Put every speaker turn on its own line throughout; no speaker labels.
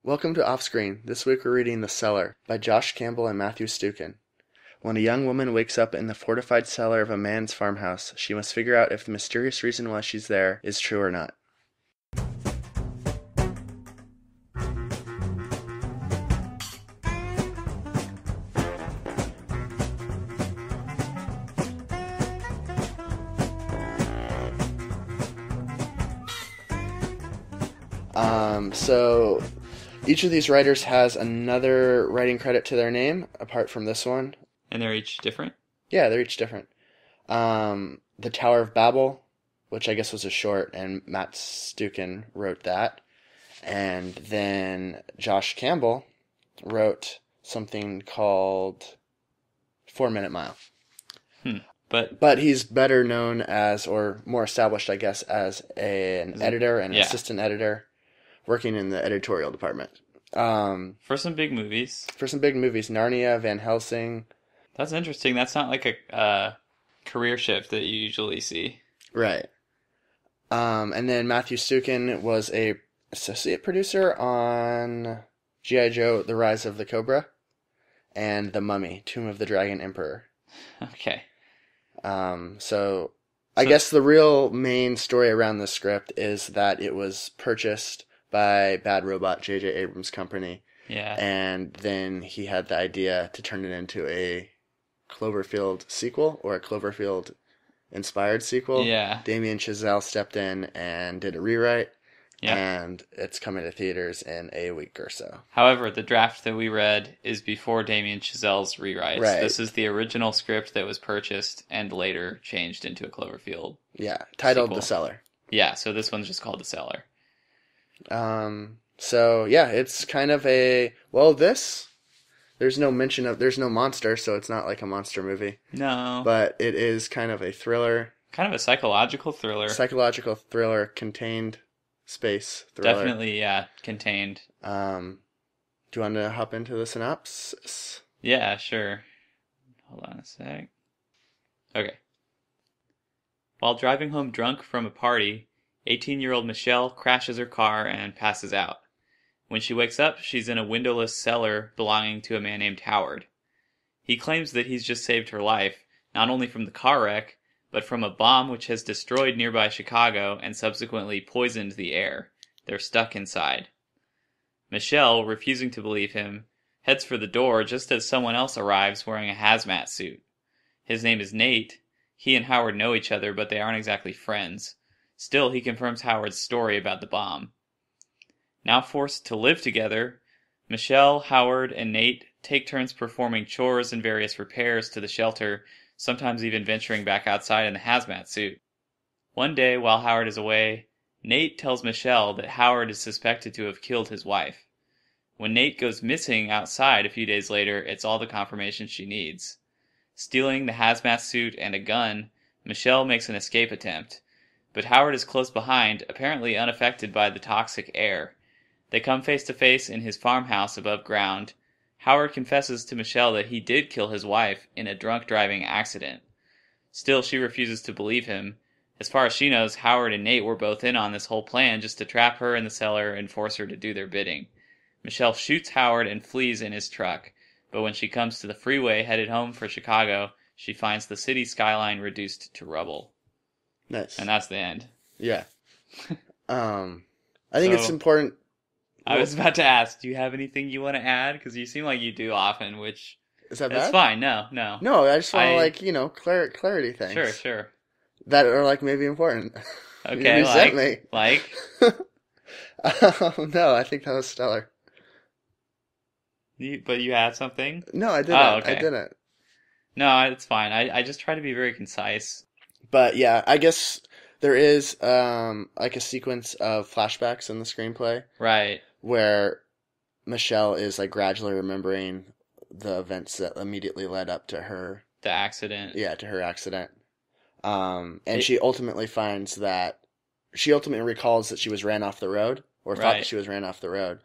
Welcome to Offscreen. This week we're reading The Cellar by Josh Campbell and Matthew Stuecken. When a young woman wakes up in the fortified cellar of a man's farmhouse, she must figure out if the mysterious reason why she's there is true or not. So each of these writers has another writing credit to their name, apart from this one.
And they're each different?
Yeah, they're each different. The Tower of Babel, which I guess was a short, and Matt Stuecken wrote that. And then Josh Campbell wrote something called 4 Minute Mile. But he's better known as, or more established, I guess, as an editor and assistant editor working in the editorial department.
For some big movies.
Narnia, Van Helsing.
That's interesting. That's not like a career shift that you usually see.
Right. And then Matthew Stuecken was a associate producer on G.I. Joe, The Rise of the Cobra, and The Mummy, Tomb of the Dragon Emperor.
Okay.
So I guess the real main story around the script is that it was purchased by Bad Robot, J.J. Abrams' company.
Yeah.
And then he had the idea to turn it into a Cloverfield sequel, or a Cloverfield-inspired sequel.
Yeah.
Damien Chazelle stepped in and did a rewrite.
Yeah.
And it's coming to theaters in a week or so.
However, the draft that we read is before Damien Chazelle's rewrites.
Right.
This is the original script that was purchased and later changed into a Cloverfield.
Yeah, titled
sequel.
The Cellar.
Yeah, so this one's just called The Cellar.
So yeah, it's kind of there's no mention of, there's no monster, so it's not like a monster movie.
No.
But it is kind of a thriller.
Kind of a psychological thriller.
Contained space thriller.
Definitely, yeah, contained.
Do you want to hop into the synopsis?
Yeah, sure. Hold on a sec. Okay. While driving home drunk from a party, 18-year-old Michelle crashes her car and passes out. When she wakes up, she's in a windowless cellar belonging to a man named Howard. He claims that he's just saved her life, not only from the car wreck, but from a bomb which has destroyed nearby Chicago and subsequently poisoned the air. They're stuck inside. Michelle, refusing to believe him, heads for the door just as someone else arrives wearing a hazmat suit. His name is Nate. He and Howard know each other, but they aren't exactly friends. Still, he confirms Howard's story about the bomb. Now forced to live together, Michelle, Howard, and Nate take turns performing chores and various repairs to the shelter, sometimes even venturing back outside in the hazmat suit. One day, while Howard is away, Nate tells Michelle that Howard is suspected to have killed his wife. When Nate goes missing outside a few days later, it's all the confirmation she needs. Stealing the hazmat suit and a gun, Michelle makes an escape attempt. But Howard is close behind, apparently unaffected by the toxic air. They come face to face in his farmhouse above ground. Howard confesses to Michelle that he did kill his wife in a drunk driving accident. Still, she refuses to believe him. As far as she knows, Howard and Nate were both in on this whole plan just to trap her in the cellar and force her to do their bidding. Michelle shoots Howard and flees in his truck. But when she comes to the freeway headed home for Chicago, she finds the city skyline reduced to rubble.
Nice.
And that's the end.
Yeah. I think it's important.
I was about to ask, do you have anything you want to add? Because you seem like you do often, which...
Is that bad?
It's fine. No.
No, I just want to, clarity things.
Sure.
That are, maybe important.
Okay, like?
No, I think that was stellar.
But you had something?
No, I didn't.
Oh, okay.
I didn't.
No, it's fine. I just try to be very concise.
But yeah, I guess there is a sequence of flashbacks in the screenplay.
Right. Where
Michelle is gradually remembering the events that immediately led up to her...
The accident.
Yeah, to her accident. She ultimately finds that... She ultimately recalls that she was ran off the road, or thought that she was ran off the road.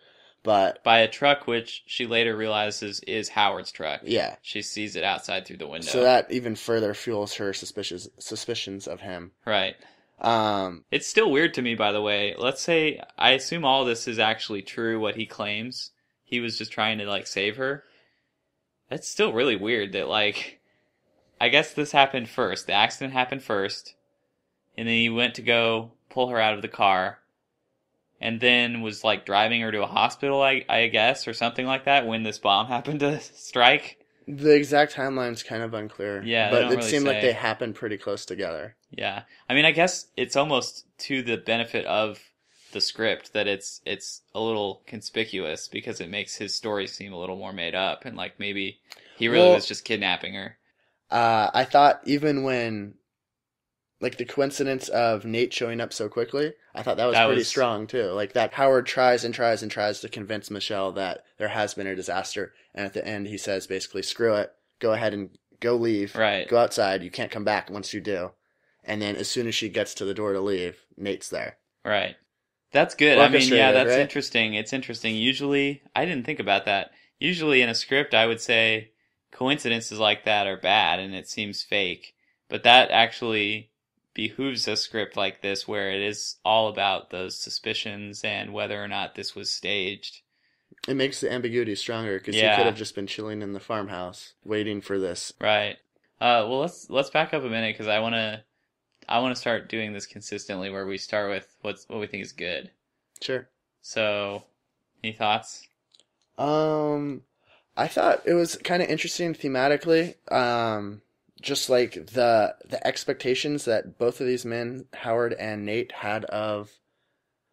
But
by a truck which she later realizes is Howard's truck.
Yeah.
She sees it outside through the window.
So that even further fuels her suspicions of him.
Right. It's still weird to me, by the way. Let's say, I assume all this is actually true, what he claims. He was just trying to, like, save her. That's still really weird that, like, I guess this happened first. The accident happened first. And then he went to go pull her out of the car. And then was, like, driving her to a hospital, I guess, or something like that, when this bomb happened to strike.
The exact timeline's kind of unclear.
Yeah, they
but
don't
it
really
seemed like
say.
they happened pretty close together.
Yeah. I mean, I guess it's almost to the benefit of the script that it's a little conspicuous because it makes his story seem a little more made up and like maybe he really was just kidnapping her.
I thought even when, like, the coincidence of Nate showing up so quickly, I thought that was pretty strong too. Like, that Howard tries and tries and tries to convince Michelle that there has been a disaster, and at the end he says basically, screw it, go ahead and go leave,
right?
Go outside, you can't come back once you do. And then as soon as she gets to the door to leave, Nate's there.
Right. That's good. I mean, yeah, that's
right?
interesting. It's interesting. Usually, I didn't think about that. Usually in a script, I would say coincidences like that are bad and it seems fake. But that actually behooves a script like this where it is all about those suspicions and whether or not this was staged.
It makes the ambiguity stronger because he could have just been chilling in the farmhouse waiting for this.
Right. Well, let's back up a minute because I want to start doing this consistently where we start with what we think is good.
Sure.
So, any thoughts?
I thought it was kind of interesting thematically. Just like the expectations that both of these men, Howard and Nate, had of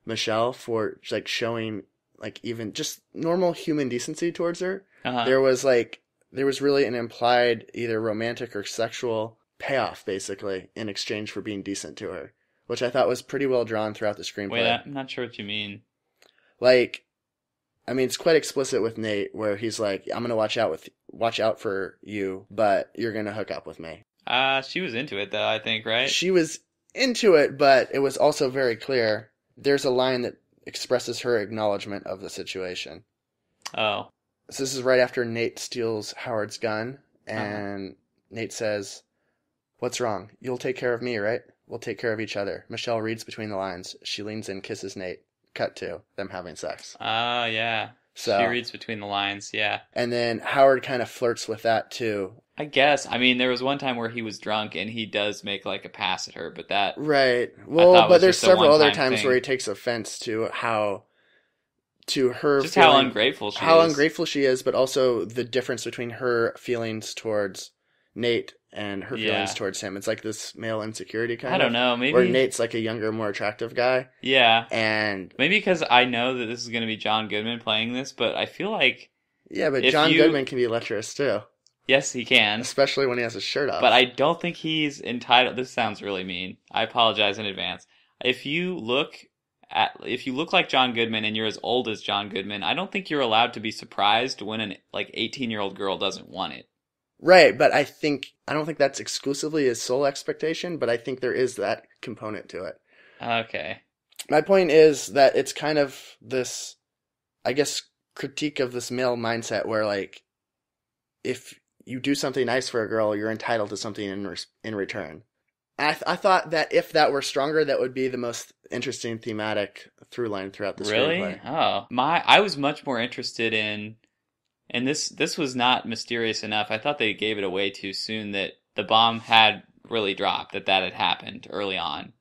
Michelle for like showing like even just normal human decency towards her.
Uh-huh.
There was really an implied either romantic or sexual payoff basically in exchange for being decent to her, which I thought was pretty well drawn throughout the screenplay.
Wait, I'm not sure what you mean.
Like, I mean, it's quite explicit with Nate where he's like, I'm going to watch out for you, but you're going to hook up with me.
She was into it though, I think, right?
She was into it, but it was also very clear. There's a line that expresses her acknowledgement of the situation.
Oh.
So this is right after Nate steals Howard's gun, and Nate says, "What's wrong? You'll take care of me, right? We'll take care of each other." Michelle reads between the lines. She leans in, kisses Nate. Cut to them having sex.
Yeah. So she reads between the lines, yeah.
And then Howard kind of flirts with that too.
I guess. I mean, there was one time where he was drunk and he does make like a pass at her, but that...
Right. Well, but there's several other times where he takes offense to how... to her
just feeling, how ungrateful she is.
How ungrateful she is, but also the difference between her feelings towards Nate and her feelings towards him. It's like this male insecurity kind of.
I don't know, maybe.
Where Nate's like a younger, more attractive guy.
Yeah.
And
maybe because I know that this is going to be John Goodman playing this, but I feel like...
Yeah, but John Goodman can be lecherous too.
Yes, he can.
Especially when he has his shirt off.
But I don't think he's entitled... This sounds really mean. I apologize in advance. If you look like John Goodman and you're as old as John Goodman, I don't think you're allowed to be surprised when an 18-year-old girl doesn't want it.
Right, but I don't think that's exclusively his sole expectation, but I think there is that component to it.
Okay.
My point is that it's kind of this, I guess, critique of this male mindset where, like, if you do something nice for a girl, you're entitled to something in return. I thought that if that were stronger, that would be the most interesting thematic through line throughout the screenplay.
Really? Oh. I was much more interested in... And this was not mysterious enough. I thought they gave it away too soon that the bomb had really dropped, that had happened early on.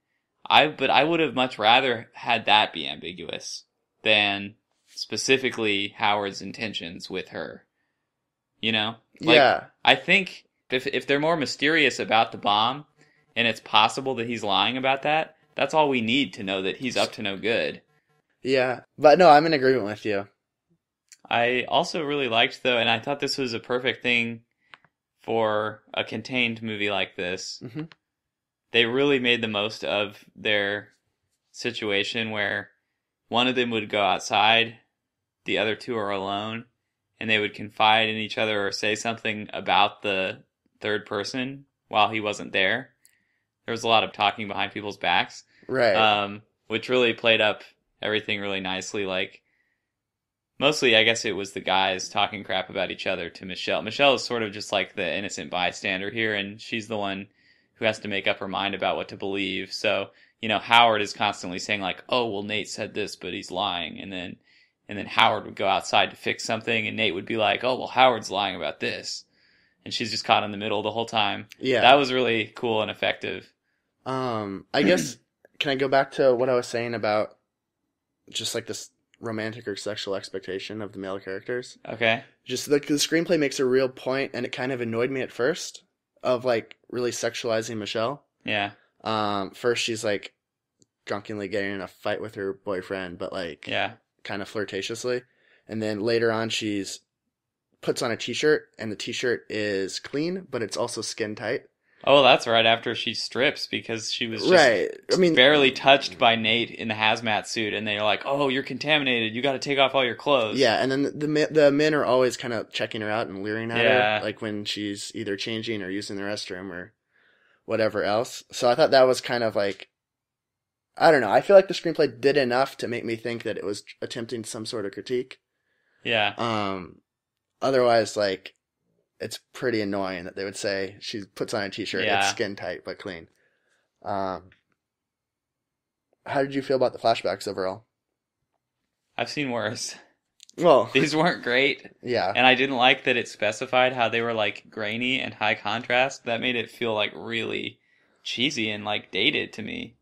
But I would have much rather had that be ambiguous than specifically Howard's intentions with her. You know? Like, yeah. I think if they're more mysterious about the bomb, and it's possible that he's lying about that, that's all we need to know that he's up to no good.
Yeah. But no, I'm in agreement with you.
I also really liked, though, and I thought this was a perfect thing for a contained movie like this. Mm-hmm. They really made the most of their situation where one of them would go outside, the other two are alone, and they would confide in each other or say something about the third person while he wasn't there. There was a lot of talking behind people's backs.
Right.
Which really played up everything really nicely, like... Mostly, I guess it was the guys talking crap about each other to Michelle. Michelle is sort of just like the innocent bystander here, and she's the one who has to make up her mind about what to believe. So Howard is constantly saying like, oh, well, Nate said this, but he's lying. And then Howard would go outside to fix something, and Nate would be like, oh, well, Howard's lying about this. And she's just caught in the middle the whole time.
Yeah.
That was really cool and effective.
I guess, can I go back to what I was saying about just like this romantic or sexual expectation of the male characters?
Okay.
Just like the screenplay makes a real point, and it kind of annoyed me at first, of like really sexualizing Michelle.
Yeah.
First she's like drunkenly getting in a fight with her boyfriend, but like kind of flirtatiously. And then later on she's puts on a t-shirt, and the t-shirt is clean, but it's also skin tight.
Oh, that's right after she strips, because she was just barely touched by Nate in the hazmat suit, and they're like, oh, you're contaminated, you got to take off all your clothes.
Yeah, and then the men are always kind of checking her out and leering at her, like when she's either changing or using the restroom or whatever else. So I thought that was kind of like, I don't know, I feel like the screenplay did enough to make me think that it was attempting some sort of critique.
Yeah.
Otherwise, like, it's pretty annoying that they would say she puts on a t-shirt, it's skin tight but clean. How did you feel about the flashbacks overall?
I've seen worse.
Well,
these weren't great.
Yeah.
And I didn't like that it specified how they were like grainy and high contrast. That made it feel like really cheesy and like dated to me.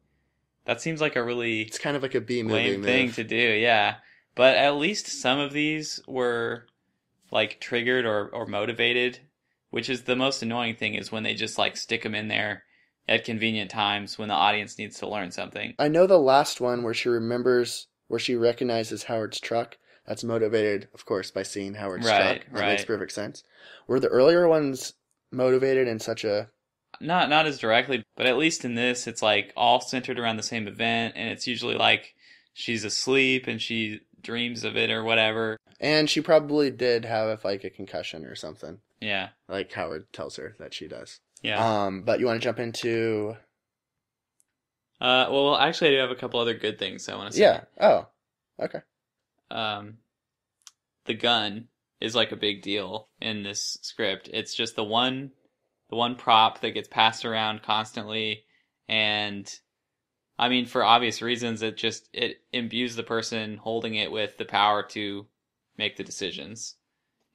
That seems like a really
it's kind of like a B-movie
lame thing to do, yeah. But at least some of these were like triggered or motivated, which is the most annoying thing, is when they just like stick them in there at convenient times when the audience needs to learn something.
I know the last one where she recognizes Howard's truck, that's motivated, of course, by seeing Howard's truck. That makes perfect sense. Were the earlier ones motivated in such a...
Not as directly, but at least in this, it's like all centered around the same event, and it's usually like she's asleep and she dreams of it or whatever. And
she probably did have like a concussion or something.
Yeah.
Like Howard tells her that she does.
Yeah.
But you want to jump into...
well, actually I do have a couple other good things I want to say.
Yeah. Oh, okay.
The gun is like a big deal in this script. It's just the one prop that gets passed around constantly, and I mean, for obvious reasons, it imbues the person holding it with the power to make the decisions.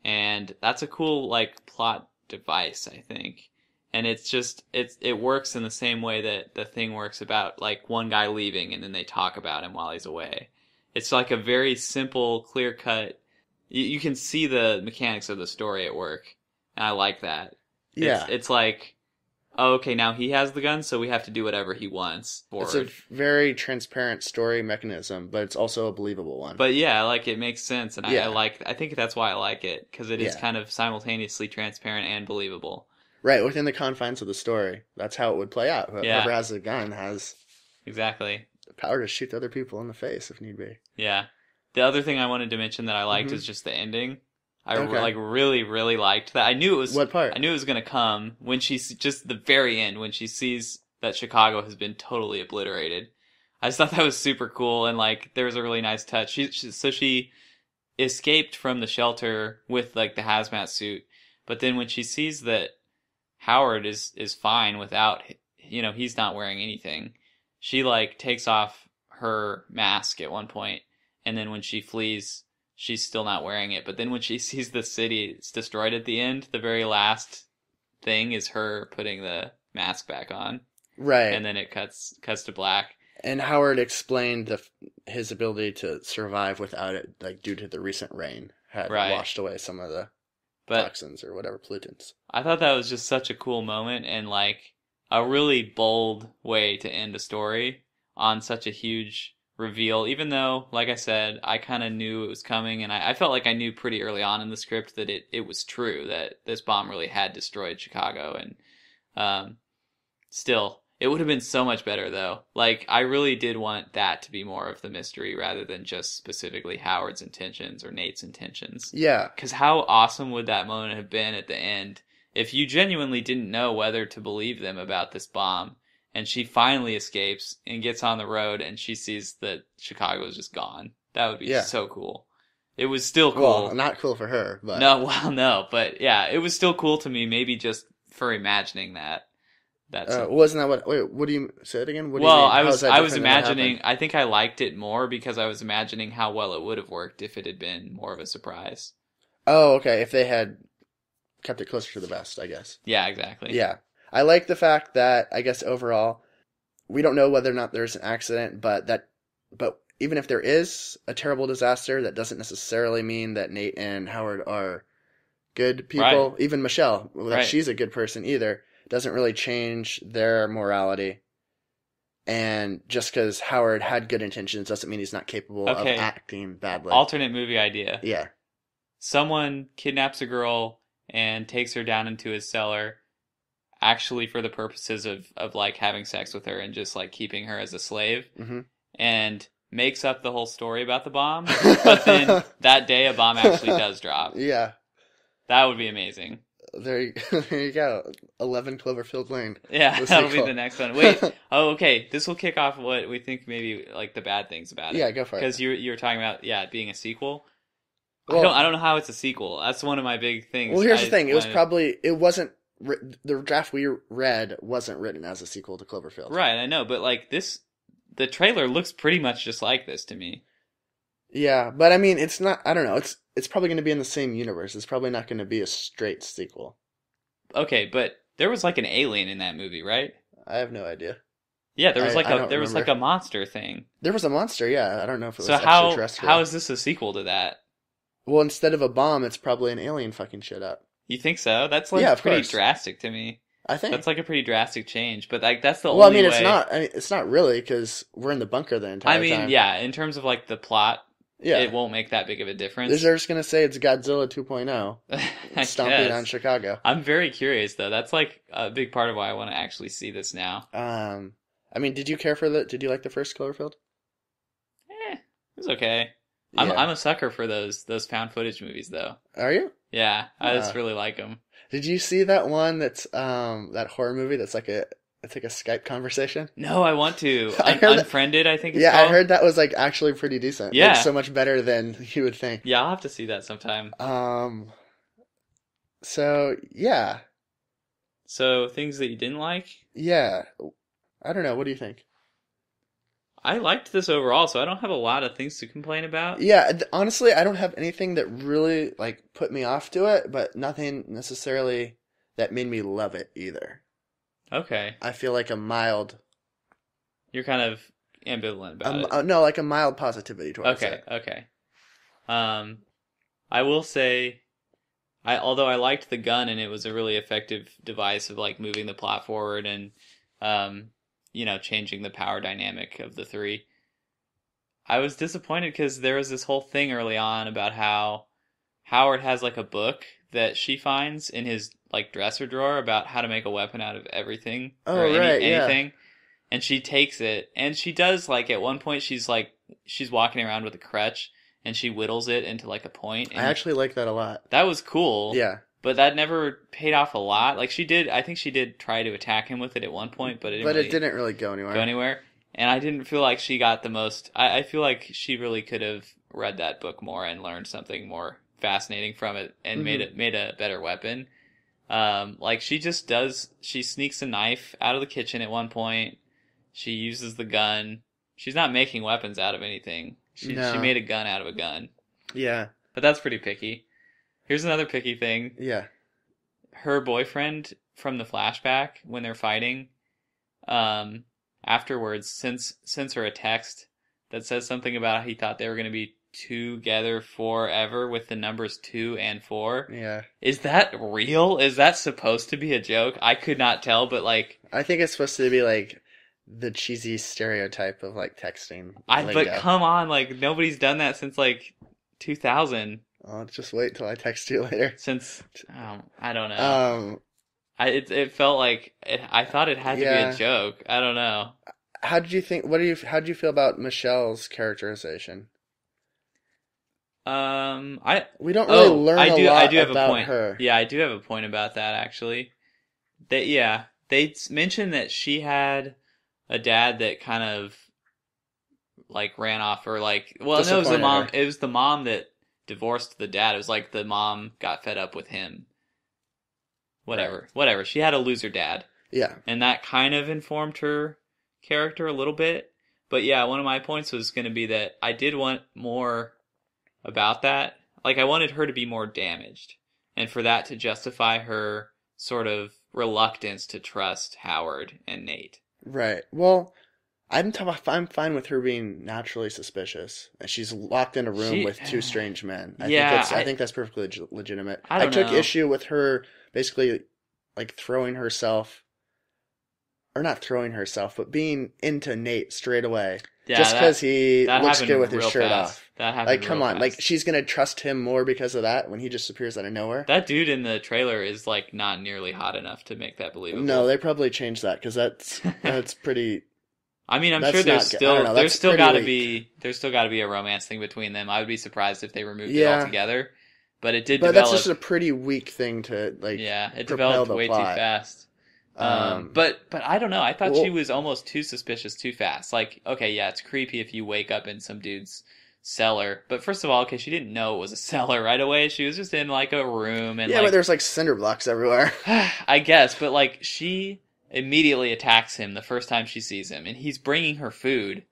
And that's a cool like plot device, I think. And it works in the same way that the thing works about like one guy leaving and then they talk about him while he's away. It's like a very simple, clear cut. You can see the mechanics of the story at work, and I like that.
Yeah.
It's like, oh, okay, now he has the gun, so we have to do whatever he wants forward.
It's a very transparent story mechanism, but it's also a believable one.
But yeah, like it makes sense, and I think that's why I like it, because it is kind of simultaneously transparent and believable.
Right, within the confines of the story. That's how it would play out. Whoever has a gun has
exactly
the power to shoot other people in the face if need be.
Yeah. The other thing I wanted to mention that I liked is just the ending. I really, really liked that. I knew it was...
What part?
I knew it was going to come when she's just the very end, when she sees that Chicago has been totally obliterated. I just thought that was super cool, and like there was a really nice touch. She escaped from the shelter with like the hazmat suit, but then when she sees that Howard is fine without, he's not wearing anything, she like takes off her mask at one point, and then when she flees, she's still not wearing it. But then when she sees the city it's destroyed at the end, the very last thing is her putting the mask back on.
Right.
And then it cuts to black.
And Howard explained his ability to survive without it, like due to the recent rain, had washed away some of the toxins or whatever, pollutants.
I thought that was just such a cool moment, and like a really bold way to end a story on such a huge reveal, even though, like I said, I kind of knew it was coming, and I felt like I knew pretty early on in the script that it was true, that this bomb really had destroyed Chicago, and still, it would have been so much better, though. Like, I really did want that to be more of the mystery, rather than just specifically Howard's intentions or Nate's intentions.
Yeah.
Because how awesome would that moment have been at the end if you genuinely didn't know whether to believe them about this bomb, and she finally escapes and gets on the road and she sees that Chicago is just gone. That would be so cool. It was still cool.
Well, not cool for her, but...
No, but yeah, it was still cool to me, maybe just for imagining that. That's it.
Wasn't that what? Wait, what do you say it again? What do you
Well,
mean? How is that
I was
different than what
imagining.
happened?
I think I liked it more because I was imagining how well it would have worked if it had been more of a surprise.
Oh, okay. If they had kept it closer to the vest, I guess.
Yeah, exactly.
Yeah, I like the fact that I guess overall we don't know whether or not there's an accident, but even if there is a terrible disaster, that doesn't necessarily mean that Nate and Howard are good people.
Right.
Even Michelle, that
Right.
she's a good person either, doesn't really change their morality. And just because Howard had good intentions doesn't mean he's not capable of
Okay.
acting badly.
Alternate movie idea.
Yeah.
Someone kidnaps a girl and takes her down into his cellar, actually for the purposes of like having sex with her and just like keeping her as a slave,
Mm-hmm.
and makes up the whole story about the bomb. But then that day a bomb actually does drop.
Yeah.
That would be amazing.
There you go. 11 Cloverfield Lane.
Yeah,
The
that'll be
sequel.
the next one. Wait. Oh, okay. This will kick off what we think maybe like the bad things about it.
Yeah, go for it.
Because you were talking about it being a sequel.
Well,
I don't know how it's a sequel. That's one of my big things.
Well, here's the thing. It wasn't the draft we read wasn't written as a sequel to Cloverfield.
Right, I know, but like the trailer looks pretty much just like this to me.
Yeah, but I mean, it's not. I don't know. It's probably going to be in the same universe. It's probably not going to be a straight sequel.
Okay, but there was like an alien in that movie, right?
I have no idea.
Yeah, there was
I don't
was like
remember.
a monster thing.
There was a monster. Yeah, I don't know if it was
So
actually terrestrial.
how is this a sequel to that?
Well, instead of a bomb, it's probably an alien fucking shit up.
You think so? That's like
Yeah, of
pretty
course.
drastic to me.
I think.
That's like a pretty drastic change, but like that's the
Well, I
only
mean,
way.
it's not. I mean, it's not really because we're in the bunker the entire
I mean,
time.
yeah, in terms of like the plot,
Yeah.
it won't make that big of a difference.
They're just going to say it's Godzilla 2.0.
I
Stomping
guess.
on Chicago.
I'm very curious though. That's like a big part of why I want to actually see this now.
I mean, did you Did you like the first Cloverfield?
It was okay.
Yeah.
I'm a sucker for those found footage movies though.
Are you?
Yeah, I just really like them.
Did you see that one that's that horror movie that's like a Skype conversation?
No, I want to.
I heard that-
Unfriended, I think it's
Yeah,
called.
I heard that was like actually pretty decent.
Yeah.
Like, so much better than you would think.
Yeah, I'll have to see that sometime.
So yeah.
So, things that you didn't like?
Yeah. I don't know, what do you think?
I liked this overall, so I don't have a lot of things to complain about.
Yeah, honestly, I don't have anything that really like put me off to it, but nothing necessarily that made me love it either.
Okay.
I feel like a mild
You're kind of ambivalent about it.
no, like a mild positivity towards
Okay,
it.
okay. I will say, although I liked the gun and it was a really effective device of like moving the plot forward and, changing the power dynamic of the three, I was disappointed because there was this whole thing early on about how Howard has like a book that she finds in his like dresser drawer about how to make a weapon out of everything
Oh, right, yeah.
anything. And she takes it, and she does, like, at one point, she's walking around with a crutch, and she whittles it into, like, a point. And
I actually like that a lot.
that was cool.
Yeah.
But that never paid off a lot. Like, I think she did try to attack him with it at one point, but it
didn't really go anywhere.
go anywhere. And I didn't feel like she got the most... I feel like she really could have read that book more and learned something more fascinating from it and made a better weapon. Like, she sneaks a knife out of the kitchen at one point. She uses the gun. She's not making weapons out of anything. She made a gun out of a gun.
Yeah.
But that's pretty picky. Here's another picky thing.
Yeah.
Her boyfriend from the flashback, when they're fighting, afterwards sends her a text that says something about how he thought they were going to be together forever with the numbers 2 and 4.
Yeah.
Is that real? Is that supposed to be a joke? I could not tell, but like...
I think it's supposed to be like the cheesy stereotype of like texting.
But come on, like nobody's done that since like 2000.
I'll just wait till I text you later.
Since I don't know. It felt like I thought it had to be a joke. I don't know.
How did you think? How did you feel about Michelle's characterization? We don't really learn a lot about her.
Yeah, I do have a point about that actually. They mentioned that she had a dad that kind of like ran off or like no, it was the mom. It was the mom that divorced the dad. It was like the mom got fed up with him. Whatever. She had a loser dad.
Yeah.
And that kind of informed her character a little bit. But yeah, one of my points was going to be that I did want more about that. Like, I wanted her to be more damaged. And for that to justify her sort of reluctance to trust Howard and Nate.
Right. Well, I'm fine with her being naturally suspicious. She's locked in a room with two strange men. I think that's perfectly legitimate.
I don't
took
know.
issue with her basically like throwing herself, or not throwing herself, but being into Nate straight away.
Yeah,
just because he looks good with his shirt
fast.
off.
That happened
like, come on.
fast.
Like, she's going to trust him more because of that when he just appears out of nowhere?
That dude in the trailer is, like, not nearly hot enough to make that believable.
No, they probably changed that because that's pretty...
I mean, I'm sure there's still got to be a romance thing between them. I would be surprised if they removed it altogether. But it did develop...
But that's just a pretty weak thing to, like,
yeah, it developed way too fast. But I don't know. I thought she was almost too suspicious too fast. Like, okay, yeah, it's creepy if you wake up in some dude's cellar. But first of all, okay, she didn't know it was a cellar right away. She was just in, like, a room. And
but there's, like, cinder blocks everywhere.
I guess, but, like, she immediately attacks him the first time she sees him. And he's bringing her food.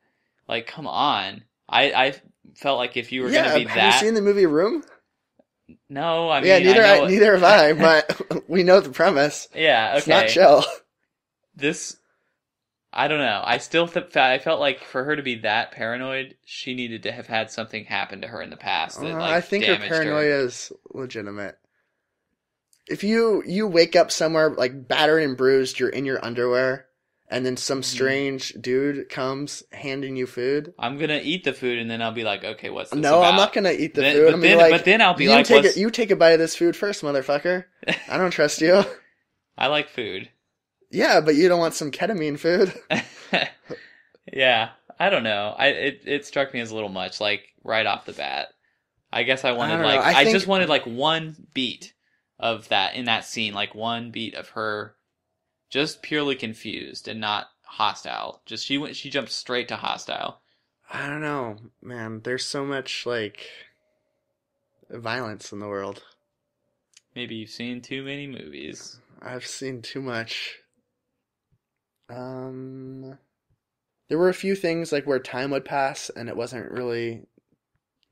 Like, come on. I felt like if you were going to be
have you seen the movie Room?
No, I mean...
Yeah, neither have I, but we know the premise.
Yeah, okay.
It's not chill.
I don't know. I still I felt like for her to be that paranoid, she needed to have had something happen to her in the past that, like,
I think her paranoia is legitimate. If you wake up somewhere, like, battered and bruised, you're in your underwear, and then some strange dude comes handing you food.
I'm going to eat the food, and then I'll be like, okay, what's this
No,
about?
I'm not going to eat the food.
But then I'll be like,
you take a bite of this food first, motherfucker. I don't trust you.
I like food.
Yeah, but you don't want some ketamine food.
Yeah, I don't know. It struck me as a little much, like, right off the bat. I guess I wanted, I just wanted, like, one beat of that, in that scene, like, one beat of her just purely confused and not hostile. Just she jumped straight to hostile.
I don't know, man. There's so much, like, violence in the world.
Maybe you've seen too many movies.
I've seen too much. There were a few things, like, where time would pass and it wasn't really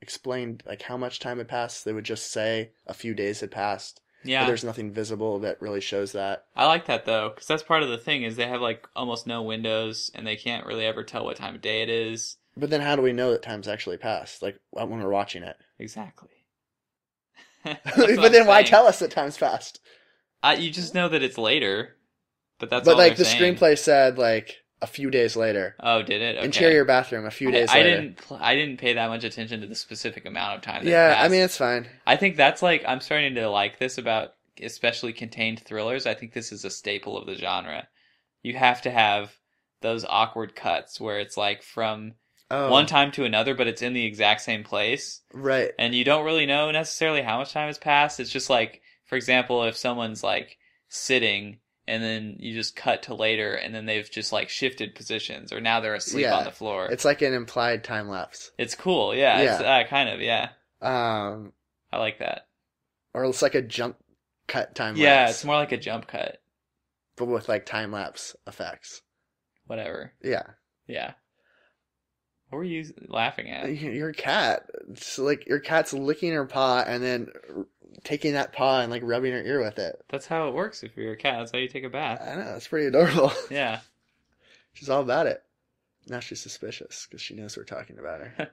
explained, like, how much time had passed. They would just say a few days had passed. Yeah. But there's nothing visible that really shows that.
I like that, though, because that's part of the thing, is they have, like, almost no windows, and they can't really ever tell what time of day it is.
But then how do we know that time's actually passed, like, when we're watching it?
Exactly.
But then why tell us that time's passed?
You just know that it's later, but that's
all
they're
the
saying.
Screenplay said, like, a few days later.
Oh, did it? Okay.
Interior bathroom, a few days later.
I didn't pay that much attention to the specific amount of time that
passed. I mean, it's fine.
I think that's, like, I'm starting to like this about especially contained thrillers. I think this is a staple of the genre. You have to have those awkward cuts where it's, like, from one time to another, but it's in the exact same place.
Right.
And you don't really know necessarily how much time has passed. It's just, like, for example, if someone's, like, sitting... and then you just cut to later, and then they've just, like, shifted positions, or now they're asleep on the floor.
It's like an implied time lapse.
It's cool, yeah. It's kind of, yeah.
I
like that.
Or it's like a jump cut time lapse.
Yeah, it's more like a jump cut.
But with, like, time lapse effects.
Whatever.
Yeah.
Yeah. What were you laughing at?
Your cat. It's like your cat's licking her paw, and then... taking that paw and, like, rubbing her ear with it.
That's how it works if you're a cat. That's how you take a bath.
I know. It's pretty adorable.
Yeah.
She's all about it. Now she's suspicious because she knows we're talking about her.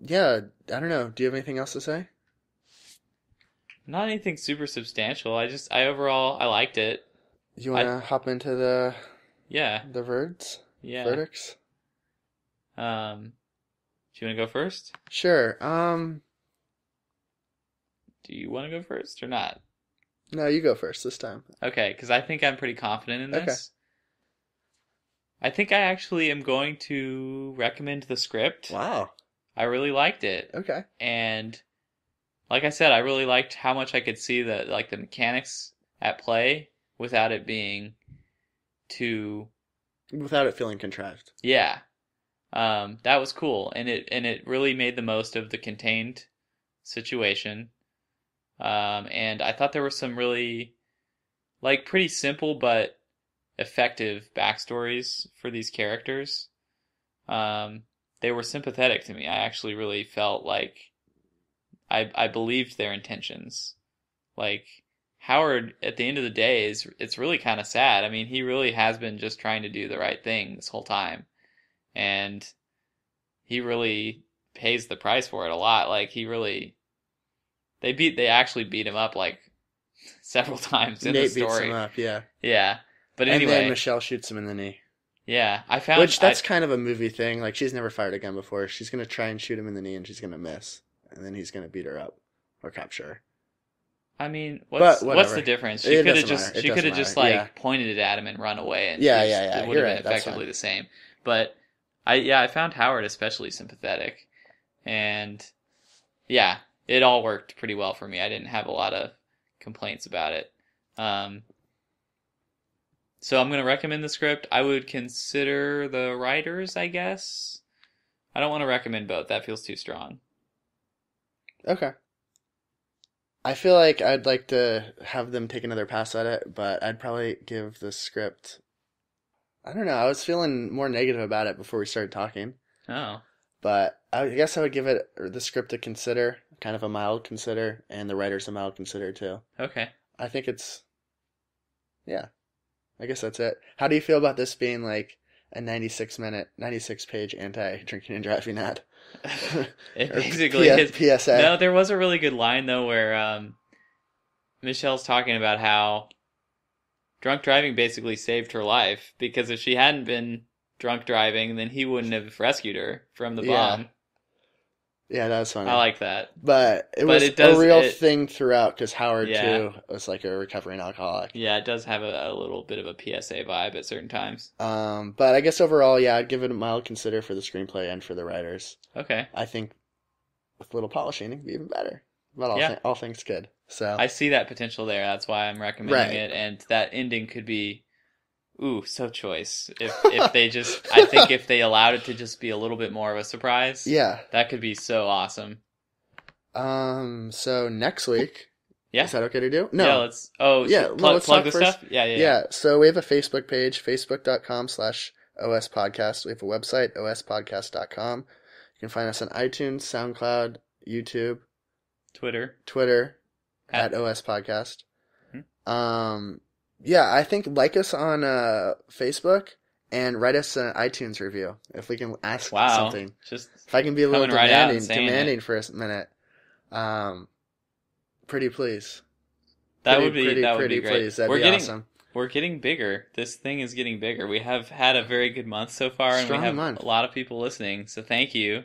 Yeah, I don't know. Do you have anything else to say?
Not anything super substantial. I overall liked it.
You want to hop into the...
Yeah.
The verdicts?
Yeah.
Verdicts?
Do you want to go first?
Sure.
Do you want to go first or not?
No, you go first this time.
Okay, because I think I'm pretty confident in this. Okay. I think I actually am going to recommend the script.
Wow.
I really liked it.
Okay.
And like I said, I really liked how much I could see the mechanics at play without it being too...
without it feeling contrived.
Yeah. That was cool. And it really made the most of the contained situation. And I thought there were some really like pretty simple but effective backstories for these characters. They were sympathetic to me. I actually really felt like I believed their intentions. Like Howard, at the end of the day, it's really kind of sad. I mean, he really has been just trying to do the right thing this whole time, and he really pays the price for it a lot. Like they actually beat him up like several times in the
Nate
story.
beats him up, yeah.
Yeah, but
And
anyway,
then Michelle shoots him in the knee.
yeah, I found
Which that's kind of a movie thing. Like she's never fired a gun before. She's gonna try and shoot him in the knee, and she's gonna miss, and then he's gonna beat her up or capture her.
I mean, what's
whatever.
the difference?
It
She could have
doesn't matter. It
just
doesn't
like
matter.
pointed it at him and run away, and
Yeah.
it would
You're
have
right.
been
That's
effectively
fine.
the same. But I found Howard especially sympathetic, and yeah, it all worked pretty well for me. I didn't have a lot of complaints about it. So I'm going to recommend the script. I would consider the writers, I guess. I don't want to recommend both. That feels too strong.
Okay. I feel like I'd like to have them take another pass at it, but I'd probably give the script. I don't know. I was feeling more negative about it before we started talking,
Oh,
but I guess I would give it the script a consider, kind of a mild consider, and the writers a mild consider too.
okay.
I think it's, yeah. I guess that's it. How do you feel about this being like a 96-page anti-drinking and driving ad?
It
Or
basically is.
PSA.
No, there was a really good line though where Michelle's talking about how drunk driving basically saved her life, because if she hadn't been drunk driving, then he wouldn't have rescued her from the bomb.
Yeah, that was funny.
I like that.
But it was a real thing throughout, because Howard, too, was like a recovering alcoholic.
Yeah, it does have a little bit of a PSA vibe at certain times.
But I guess overall, yeah, I'd give it a mild consider for the screenplay and for the writers.
Okay.
I think with a little polishing, it'd be even better. But all things good. So
I see that potential there. That's why I'm recommending it. And that ending could be, so choice. If they just, I think if they allowed it to just be a little bit more of a surprise, that could be so awesome.
So next week, is that okay to do? No.
Yeah, let's plug the stuff? Yeah.
So we have a Facebook page, facebook.com/OS Podcast. We have a website, ospodcast.com. You can find us on iTunes, SoundCloud, YouTube, Twitter at OS Podcast.
Mm-hmm.
Yeah, I think like us on Facebook and write us an iTunes review if we can ask something.
Just
if I can be a little
demanding
for a minute. Pretty please.
That would be great.
Please. That'd be awesome.
We're getting bigger. This thing is getting bigger. We have had a very good month so far, and we have a lot of people listening. So thank you.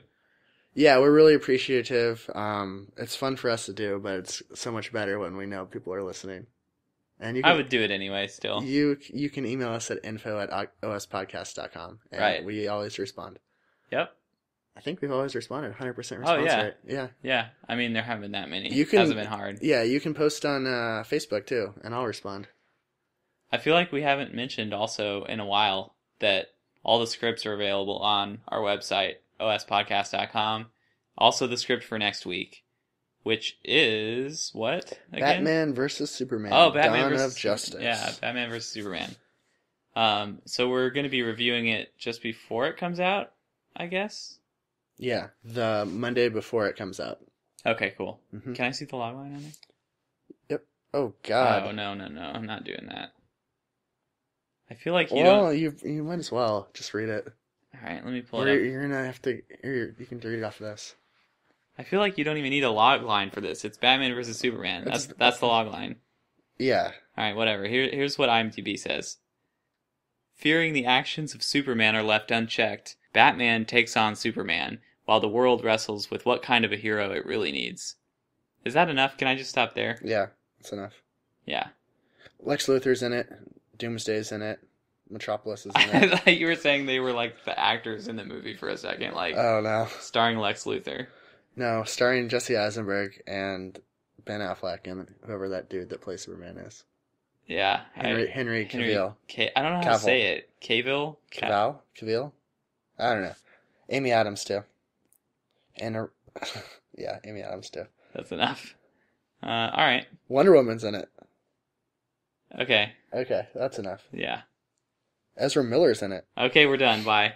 Yeah, we're really appreciative. It's fun for us to do, but it's so much better when we know people are listening. And I
would do it anyway still.
You can email us at info@ospodcast.com, and we always respond.
Yep.
I think we've always responded. 100% response rate. Yeah.
Yeah. I mean, there haven't been that many. It hasn't been hard.
Yeah, you can post on Facebook too, and I'll respond.
I feel like we haven't mentioned also in a while that all the scripts are available on our website, ospodcast.com. Also the script for next week, which is what again?
Batman versus Superman.
Batman
Dawn of Justice.
Yeah, Batman versus Superman. So we're going to be reviewing it just before it comes out, I guess.
Yeah, the Monday before it comes out.
Okay, cool. Mm-hmm. Can I see the logline on there?
Yep. Oh God.
Oh no! I'm not doing that. I feel like
you might as well just read it.
All right, let me pull it up.
You're gonna have to. You can read off of this.
I feel like you don't even need a log line for this. It's Batman versus Superman. That's the log line.
Yeah.
All right, whatever. Here's what IMDb says. Fearing the actions of Superman are left unchecked, Batman takes on Superman, while the world wrestles with what kind of a hero it really needs. Is that enough? Can I just stop there?
Yeah, that's enough.
Yeah.
Lex Luthor's in it. Doomsday's in it. Metropolis is in
I
it.
thought you were saying they were like the actors in the movie for a second, like
oh no,
starring Lex Luthor.
No, starring Jesse Eisenberg and Ben Affleck and whoever that dude that plays Superman is.
Yeah,
Henry Cavill.
I don't know how to say it. Cavill.
Cavill. I don't know. Amy Adams too. And yeah, Amy Adams too.
That's enough. All right.
Wonder Woman's in it.
Okay.
Okay, that's enough.
Yeah.
Ezra Miller's in it.
Okay, we're done. Bye.